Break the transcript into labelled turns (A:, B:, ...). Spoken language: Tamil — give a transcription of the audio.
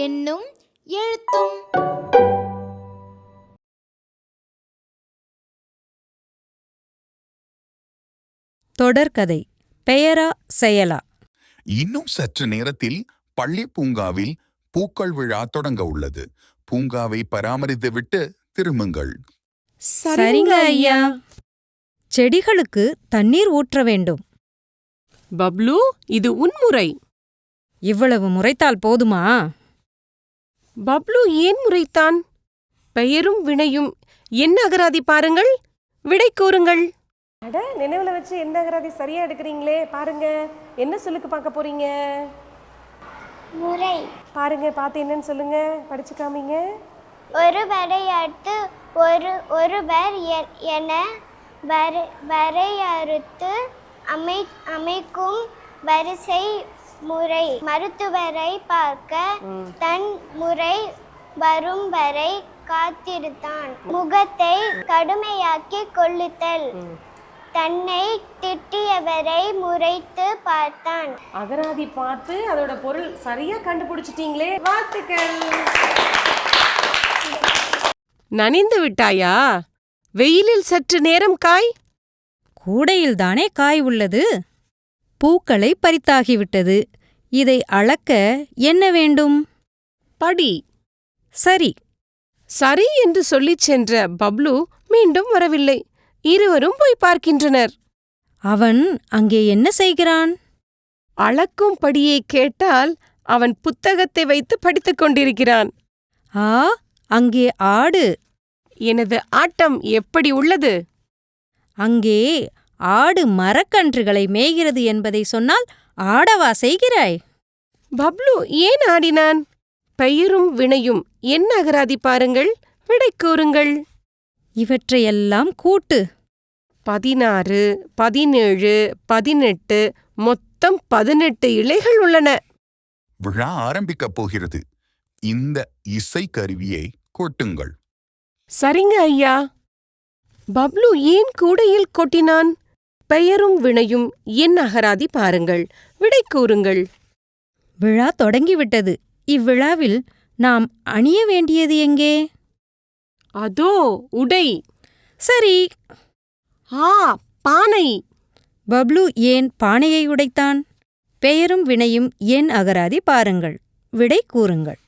A: எண்ணும் எழுத்தும்.
B: தொடர்கதை. பெயரா செயலா?
C: இன்னும் சற்று நேரத்தில் பள்ளி பூங்காவில் பூக்கள் விழா தொடங்க உள்ளது. பூங்காவை பராமரித்துவிட்டு திரும்புங்கள்.
B: சரிங்க ஐயா. செடிகளுக்கு தண்ணீர் ஊற்ற வேண்டும்.
D: பப்ளு, இது உன் முறை.
B: இவ்வளவு முறைத்தால் போதுமா?
D: பப்ளு ஏன் முறைத்தான்? பெயரும் வினையும் என்ன அகராதி பாருங்கள், விடை கூறுங்கள்.
E: அட, நினைவுல வச்சு எந்த அகராதி சரியா எடுக்கிறீங்களே. பாருங்க, என்ன சொல்லுக்கு பார்க்க போறீங்க?
F: முறை.
E: பாருங்க, பார்த்து என்னன்னு சொல்லுங்க, படிச்சு காமிங்க.
F: ஒருவரை அடுத்து ஒருவர் என வரையறுத்து அமைக்கும் வரிசை முறை. மருத்துவரை பார்க்க தன் முறை வரும் வரை காத்திருந்தான். முகத்தை கடுமையாக்கி கொள்ளுதல். தன்னை திட்டியவரை முறைத்து பார்த்தான்.
E: அகராதி பார்த்து அதோட பொருள் சரியா கண்டுபிடிச்சிட்டீங்களே, வாழ்த்துக்கள்.
D: நனைந்து விட்டாயா? வெயிலில் சற்று நேரம் காய்.
B: கூடையில்தானே காய் உள்ளது. பூக்களை பறித்தாகிவிட்டது. இதை அளக்க என்ன வேண்டும்?
D: படி.
B: சரி.
D: சரி என்று சொல்லிச் சென்ற பப்ளு மீண்டும் வரவில்லை. இருவரும் போய் பார்க்கின்றனர்.
B: அவன் அங்கே என்ன செய்கிறான்?
D: அளக்கும் படியை கேட்டால் அவன் புத்தகத்தை வைத்து படித்துக் கொண்டிருக்கிறான்.
B: ஆ, அங்கே ஆடு.
D: எனது ஆட்டம் எப்படி உள்ளது?
B: அங்கே ஆடு மரக்கன்றுகளை மேய்கிறது என்பதை சொன்னால் ஆடவா செய்கிறாய்?
D: பப்ளு ஏன் ஆடினான்? பெயரும் வினையும் என்ன அகராதி பாருங்கள், விடை கூறுங்கள்.
B: இவற்றையெல்லாம் கூட்டு.
D: 16, 17, 18, மொத்தம் 18 இலைகள் உள்ளன.
C: விழா ஆரம்பிக்கப் போகிறது. இந்த இசைக்கருவியை கொட்டுங்கள்.
D: சரிங்க ஐயா. பப்ளு ஏன் கூடையில் கொட்டினான்? பெயரும் வினையும் என் அகராதி பாருங்கள், விடை கூறுங்கள்.
B: விழா தொடங்கிவிட்டது. இவ்விழாவில் நாம் அணிய வேண்டியது எங்கே?
D: அதோ உடை.
B: சரி.
D: ஆ, பானை.
B: பப்ளு ஏன் பானையை உடைத்தான்? பெயரும் வினையும் என் அகராதி பாருங்கள், விடை கூறுங்கள்.